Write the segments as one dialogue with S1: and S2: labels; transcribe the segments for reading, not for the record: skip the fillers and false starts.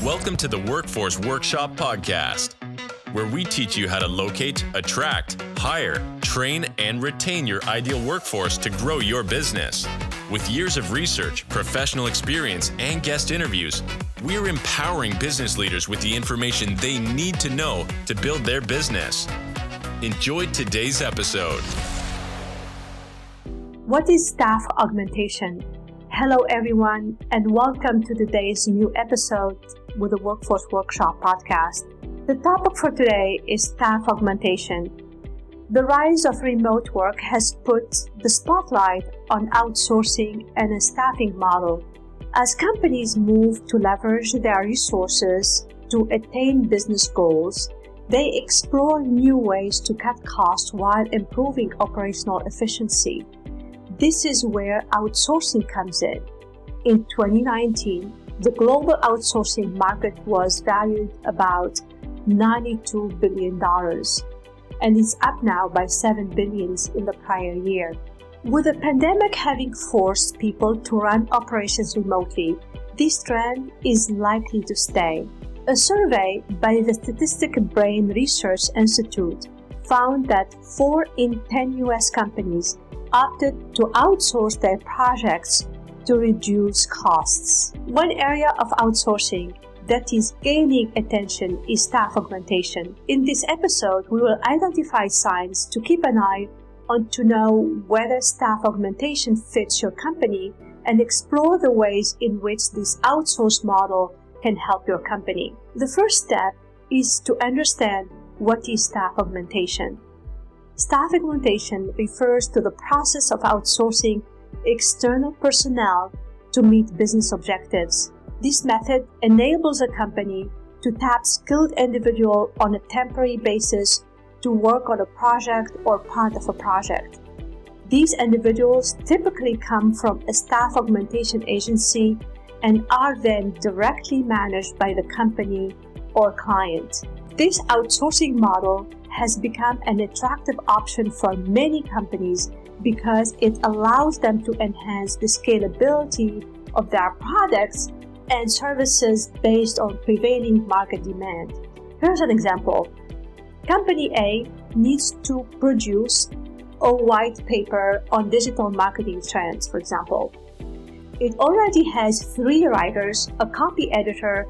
S1: Welcome to the Workforce Workshop Podcast, where we teach you how to locate, attract, hire, train, and retain your ideal workforce to grow your business. With years of research, professional experience, and guest interviews, we're empowering business leaders with the information they need to know to build their business. Enjoy today's episode.
S2: What is staff augmentation? Hello everyone, and welcome to today's new episode with the Workforce Workshop Podcast. The topic for today is staff augmentation. The rise of remote work has put the spotlight on outsourcing and a staffing model. As companies move to leverage their resources to attain business goals, they explore new ways to cut costs while improving operational efficiency. This is where outsourcing comes in. In 2019, the global outsourcing market was valued about $92 billion and is up now by $7 billion in the prior year. With the pandemic having forced people to run operations remotely, this trend is likely to stay. A survey by the Statistic Brain Research Institute found that 4 in 10 U.S. companies opted to outsource their projects to reduce costs. One area of outsourcing that is gaining attention is staff augmentation. In this episode, we will identify signs to keep an eye on to know whether staff augmentation fits your company and explore the ways in which this outsource model can help your company. The first step is to understand what is staff augmentation. Staff augmentation refers to the process of outsourcing external personnel to meet business objectives. This method enables a company to tap skilled individuals on a temporary basis to work on a project or part of a project. These individuals typically come from a staff augmentation agency and are then directly managed by the company or client. This outsourcing model has become an attractive option for many companies because it allows them to enhance the scalability of their products and services based on prevailing market demand. Here's an example. Company A needs to produce a white paper on digital marketing trends, for example. It already has 3 writers, a copy editor,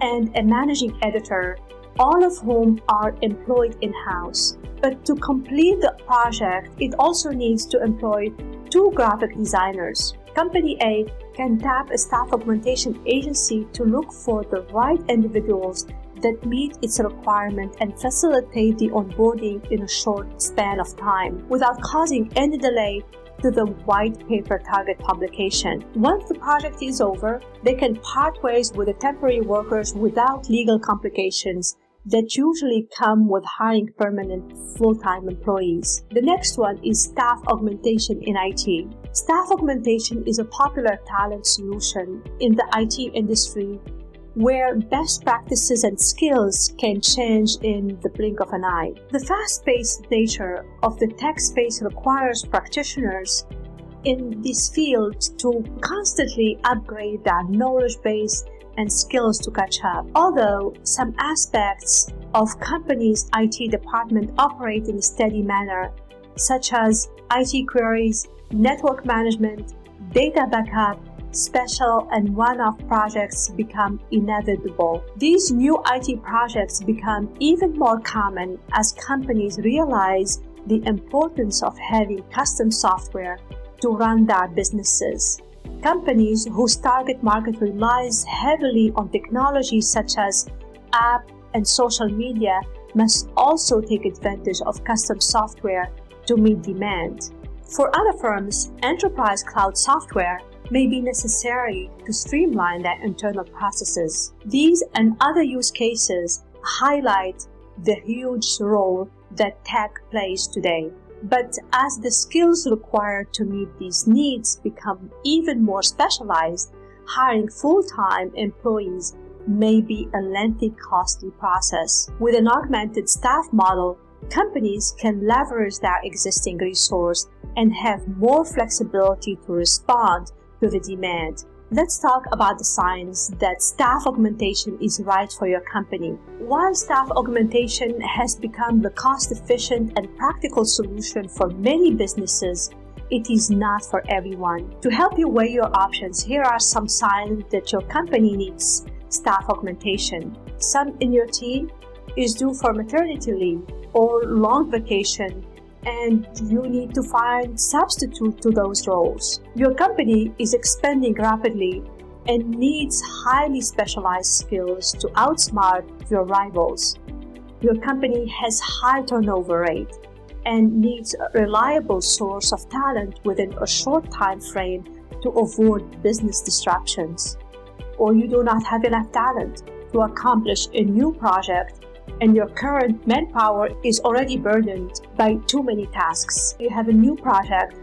S2: and a managing editor, all of whom are employed in-house. But to complete the project, it also needs to employ 2 graphic designers. Company A can tap a staff augmentation agency to look for the right individuals that meet its requirement and facilitate the onboarding in a short span of time without causing any delay to the white paper target publication. Once the project is over, they can part ways with the temporary workers without legal complications that usually come with hiring permanent full-time employees. The next one is staff augmentation in IT. Staff augmentation is a popular talent solution in the IT industry where best practices and skills can change in the blink of an eye. The fast-paced nature of the tech space requires practitioners in this field to constantly upgrade their knowledge base and skills to catch up. Although some aspects of companies' IT department operate in a steady manner, such as IT queries, network management, data backup, special and one-off projects become inevitable. These new IT projects become even more common as companies realize the importance of having custom software to run their businesses. Companies whose target market relies heavily on technologies such as app and social media must also take advantage of custom software to meet demand. For other firms, enterprise cloud software may be necessary to streamline their internal processes. These and other use cases highlight the huge role that tech plays today. But as the skills required to meet these needs become even more specialized, hiring full-time employees may be a lengthy, costly process. With an augmented staff model, companies can leverage their existing resource and have more flexibility to respond to the demand. Let's talk about the signs that staff augmentation is right for your company. While staff augmentation has become the cost-efficient and practical solution for many businesses, it is not for everyone. To help you weigh your options, here are some signs that your company needs staff augmentation. Some in your team is due for maternity leave or long vacation, and you need to find substitute to those roles. Your company is expanding rapidly and needs highly specialized skills to outsmart your rivals. Your company has high turnover rate and needs a reliable source of talent within a short time frame to avoid business disruptions. Or you do not have enough talent to accomplish a new project and your current manpower is already burdened by too many tasks. You have a new project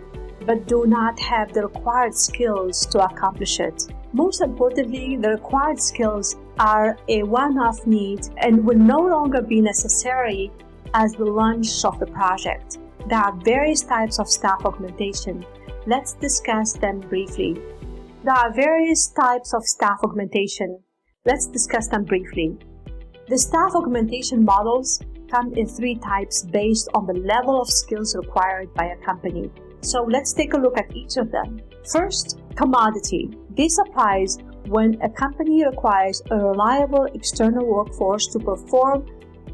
S2: but do not have the required skills to accomplish it. Most importantly, the required skills are a one-off need and will no longer be necessary as the launch of the project. There are various types of staff augmentation. Let's discuss them briefly. There are various types of staff augmentation. Let's discuss them briefly. The staff augmentation models come in 3 types based on the level of skills required by a company. So let's take a look at each of them. First, commodity. This applies when a company requires a reliable external workforce to perform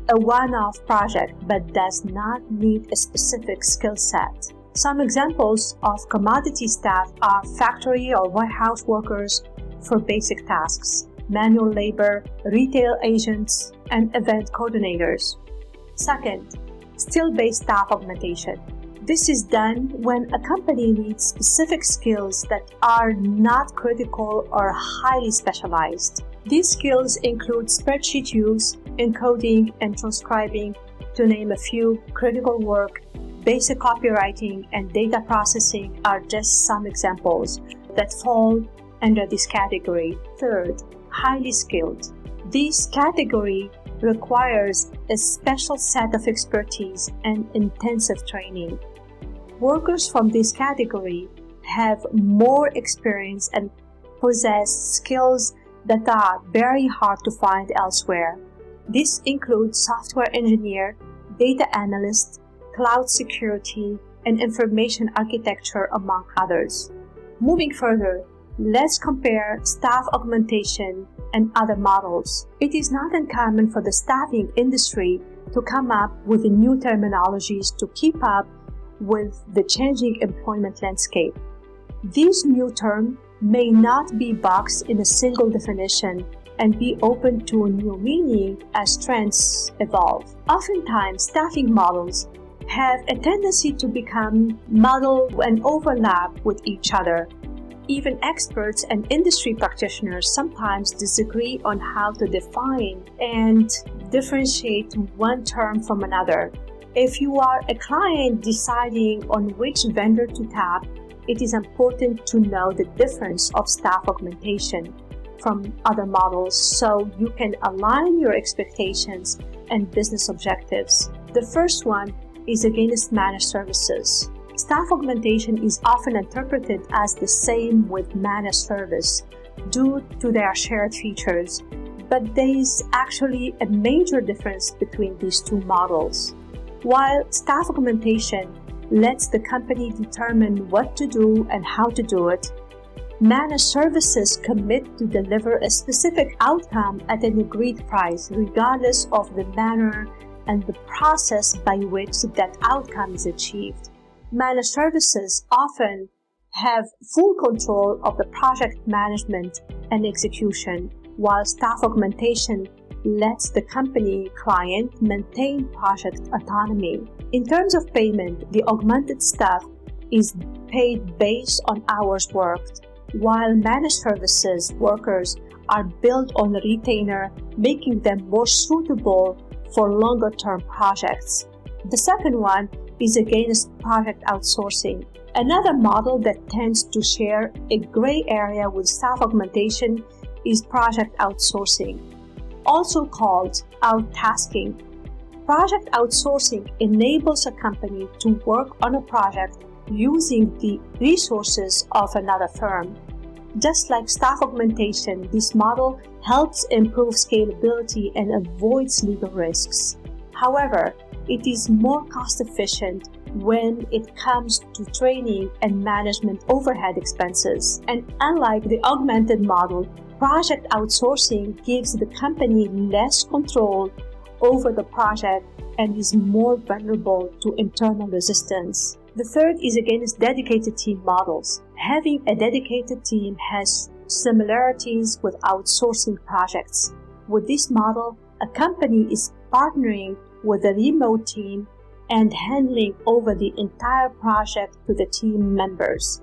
S2: a one-off project but does not need a specific skill set. Some examples of commodity staff are factory or warehouse workers for basic tasks, manual labor, retail agents, and event coordinators. Second, skill-based staff augmentation. This is done when a company needs specific skills that are not critical or highly specialized. These skills include spreadsheet use, encoding, and transcribing, to name a few. Critical work, basic copywriting, and data processing are just some examples that fall under this category. Third, highly skilled. This category requires a special set of expertise and intensive training. Workers from this category have more experience and possess skills that are very hard to find elsewhere. This includes software engineer, data analyst, cloud security, and information architecture, among others. Moving further, let's compare staff augmentation and other models. It is not uncommon for the staffing industry to come up with new terminologies to keep up with the changing employment landscape. These new terms may not be boxed in a single definition and be open to a new meaning as trends evolve. Oftentimes, staffing models have a tendency to become muddled and overlap with each other. Even experts and industry practitioners sometimes disagree on how to define and differentiate one term from another. If you are a client deciding on which vendor to tap, it is important to know the difference of staff augmentation from other models so you can align your expectations and business objectives. The first one is against managed services. Staff augmentation is often interpreted as the same with managed service due to their shared features, but there is actually a major difference between these two models. While staff augmentation lets the company determine what to do and how to do it, managed services commit to deliver a specific outcome at an agreed price, regardless of the manner and the process by which that outcome is achieved. Managed services often have full control of the project management and execution, while staff augmentation lets the company client maintain project autonomy. In terms of payment, the augmented staff is paid based on hours worked, while managed services workers are billed on a retainer, making them more suitable for longer-term projects. The second one is against project outsourcing, another model that tends to share a gray area with staff augmentation is project outsourcing, also called outtasking. Project outsourcing enables a company to work on a project using the resources of another firm. Just like staff augmentation, this model helps improve scalability and avoids legal risks. However, it is more cost-efficient when it comes to training and management overhead expenses. And unlike the augmented model, project outsourcing gives the company less control over the project and is more vulnerable to internal resistance. The third is against dedicated team models. Having a dedicated team has similarities with outsourcing projects. With this model, a company is partnering with a remote team and handing over the entire project to the team members.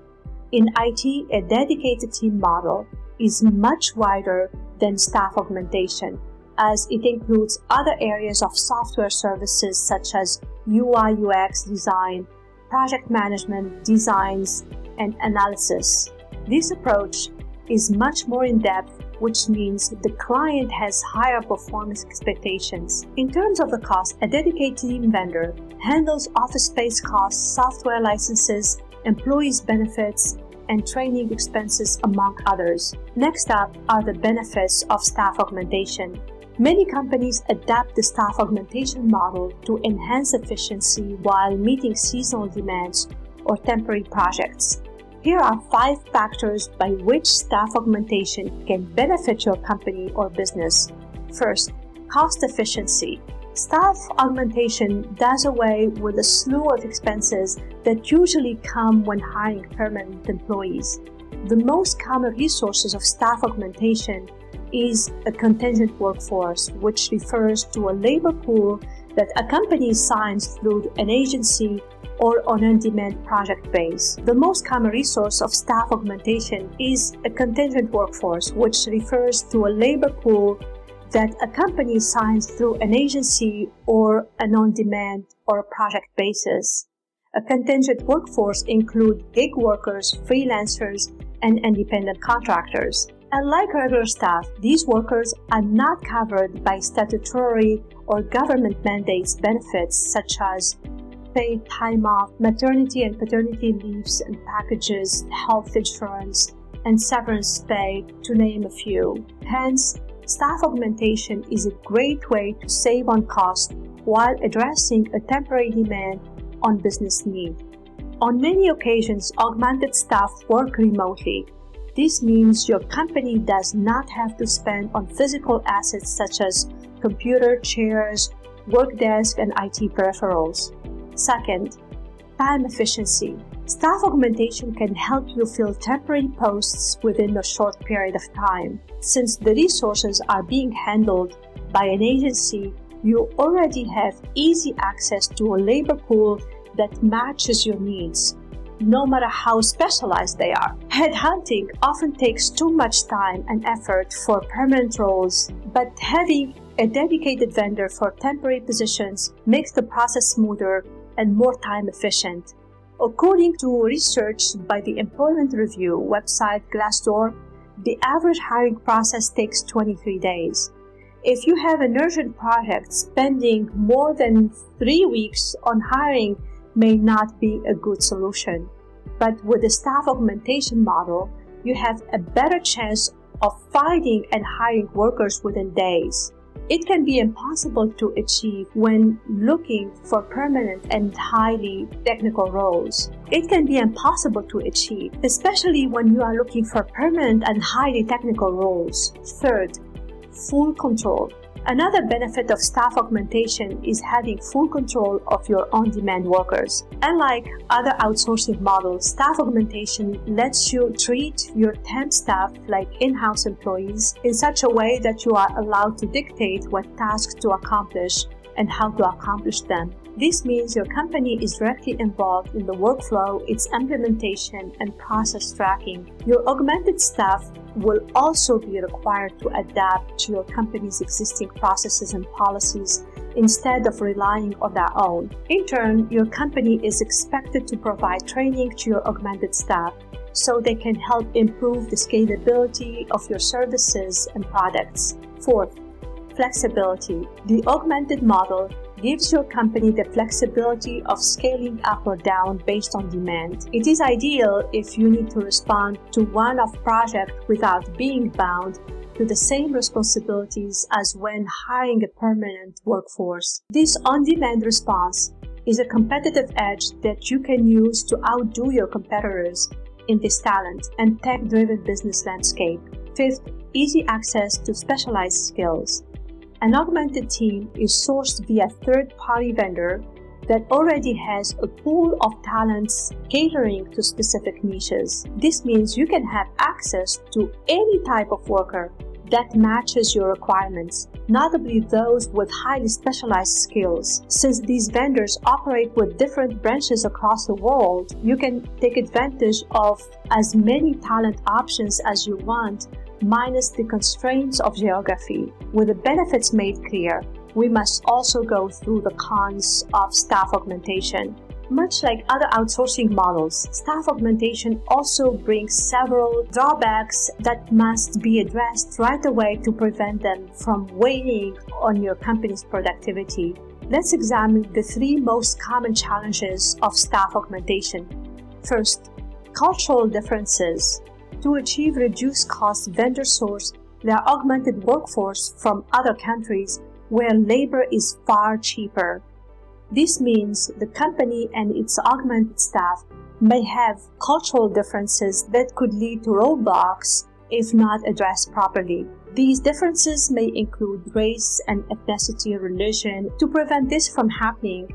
S2: In IT, a dedicated team model is much wider than staff augmentation, as it includes other areas of software services such as UI/UX design, project management, designs, and analysis. This approach is much more in-depth, which means the client has higher performance expectations. In terms of the cost, a dedicated team vendor handles office space costs, software licenses, employees' benefits, and training expenses, among others. Next up are the benefits of staff augmentation. Many companies adapt the staff augmentation model to enhance efficiency while meeting seasonal demands or temporary projects. Here are 5 factors by which staff augmentation can benefit your company or business. First, cost efficiency. Staff augmentation does away with a slew of expenses that usually come when hiring permanent employees. The most common resources of staff augmentation is a contingent workforce, which refers to a labor pool that a company assigns through an agency or on on-demand project base. The most common resource of staff augmentation is a contingent workforce, which refers to a labor pool that a company assigns through an agency or an on-demand or a project basis. A contingent workforce includes gig workers, freelancers, and independent contractors. Unlike regular staff, these workers are not covered by statutory or government mandates benefits such as paid time off, maternity and paternity leaves and packages, health insurance, and severance pay, to name a few. Hence, staff augmentation is a great way to save on cost while addressing a temporary demand on business need. On many occasions, augmented staff work remotely. This means your company does not have to spend on physical assets such as computer, chairs, work desk, and IT peripherals. Second, time efficiency. Staff augmentation can help you fill temporary posts within a short period of time. Since the resources are being handled by an agency, you already have easy access to a labor pool that matches your needs, no matter how specialized they are. Headhunting often takes too much time and effort for permanent roles, but having a dedicated vendor for temporary positions makes the process smoother and more time efficient. According to research by the employment review website Glassdoor, the average hiring process takes 23 days. If you have an urgent project, spending more than 3 weeks on hiring may not be a good solution. But with the staff augmentation model, you have a better chance of finding and hiring workers within days. It can be impossible to achieve when looking for permanent and highly technical roles. It can be impossible to achieve, especially when you are looking for permanent and highly technical roles. Third, full control. Another benefit of staff augmentation is having full control of your on-demand workers. Unlike other outsourcing models, staff augmentation lets you treat your temp staff like in-house employees in such a way that you are allowed to dictate what tasks to accomplish and how to accomplish them. This means your company is directly involved in the workflow, its implementation, and process tracking. Your augmented staff will also be required to adapt to your company's existing processes and policies instead of relying on their own. In turn, your company is expected to provide training to your augmented staff so they can help improve the scalability of your services and products. Fourth, flexibility. The augmented model gives your company the flexibility of scaling up or down based on demand. It is ideal if you need to respond to one-off project without being bound to the same responsibilities as when hiring a permanent workforce. This on-demand response is a competitive edge that you can use to outdo your competitors in this talent and tech-driven business landscape. Fifth, easy access to specialized skills. An augmented team is sourced via third-party vendor that already has a pool of talents catering to specific niches. This means you can have access to any type of worker that matches your requirements, notably those with highly specialized skills. Since these vendors operate with different branches across the world, you can take advantage of as many talent options as you want, minus the constraints of geography. With the benefits made clear, we must also go through the cons of staff augmentation. Much like other outsourcing models, staff augmentation also brings several drawbacks that must be addressed right away to prevent them from weighing on your company's productivity. Let's examine the three most common challenges of staff augmentation. First, cultural differences. To achieve reduced cost, vendors source their augmented workforce from other countries where labor is far cheaper. This means the company and its augmented staff may have cultural differences that could lead to roadblocks if not addressed properly. These differences may include race and ethnicity, religion. To prevent this from happening,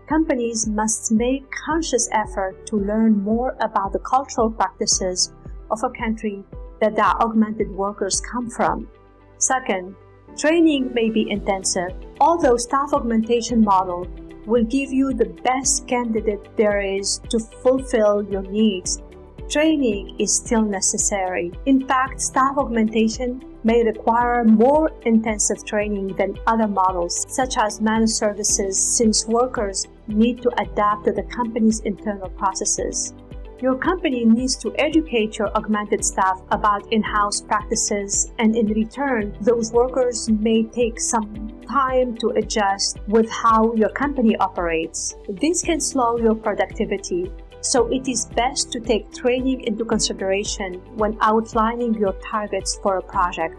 S2: companies must make conscious effort to learn more about the cultural practices of a country that their augmented workers come from. Second, training may be intensive. Although staff augmentation model will give you the best candidate there is to fulfill your needs, training is still necessary. In fact, staff augmentation may require more intensive training than other models, such as managed services, since workers need to adapt to the company's internal processes. Your company needs to educate your augmented staff about in-house practices, and in return, those workers may take some time to adjust with how your company operates. This can slow your productivity, so it is best to take training into consideration when outlining your targets for a project.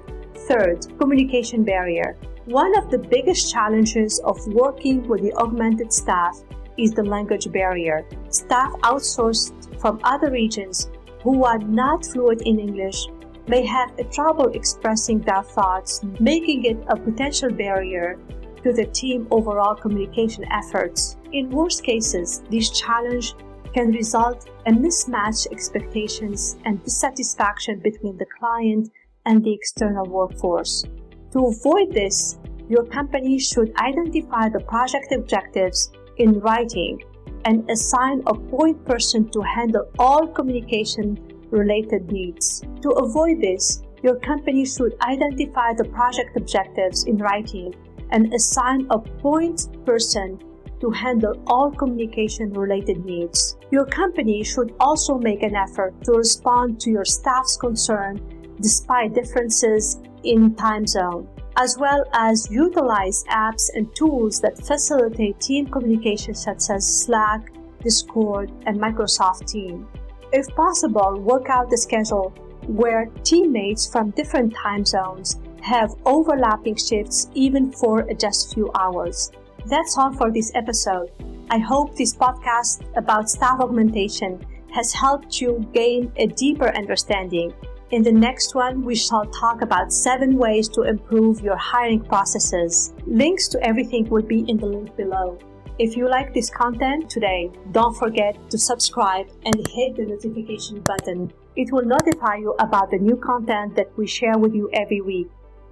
S2: Third, communication barrier. One of the biggest challenges of working with the augmented staff is the language barrier. Staff outsourced from other regions who are not fluent in English may have trouble expressing their thoughts, making it a potential barrier to the team overall communication efforts. In worst cases, this challenge can result in mismatched expectations and dissatisfaction between the client and the external workforce. To avoid this, your company should identify the project objectives in writing and assign a point person to handle all communication-related needs. To avoid this, your company should identify the project objectives in writing and assign a point person to handle all communication-related needs. Your company should also make an effort to respond to your staff's concern despite differences in time zone, as well as utilize apps and tools that facilitate team communication such as Slack, Discord, and Microsoft Teams. If possible, work out a schedule where teammates from different time zones have overlapping shifts even for just a few hours. That's all for this episode. I hope this podcast about staff augmentation has helped you gain a deeper understanding. In the next one, we shall talk about 7 ways to improve your hiring processes. Links to everything will be in the link below. If you like this content today, don't forget to subscribe and hit the notification button. It will notify you about the new content that we share with you every week.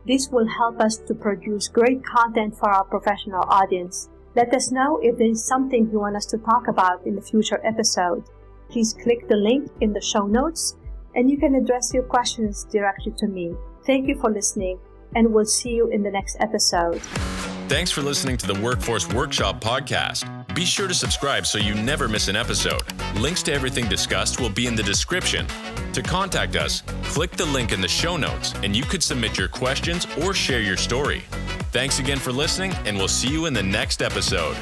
S2: This will help us to produce great content for our professional audience. Let us know if there is something you want us to talk about in a future episode. Please click the link in the show notes and you can address your questions directly to me. Thank you for listening, and we'll see you in the next episode.
S1: Thanks for listening to the Workforce Workshop podcast. Be sure to subscribe so you never miss an episode. Links to everything discussed will be in the description. To contact us, click the link in the show notes, and you could submit your questions or share your story. Thanks again for listening, and we'll see you in the next episode.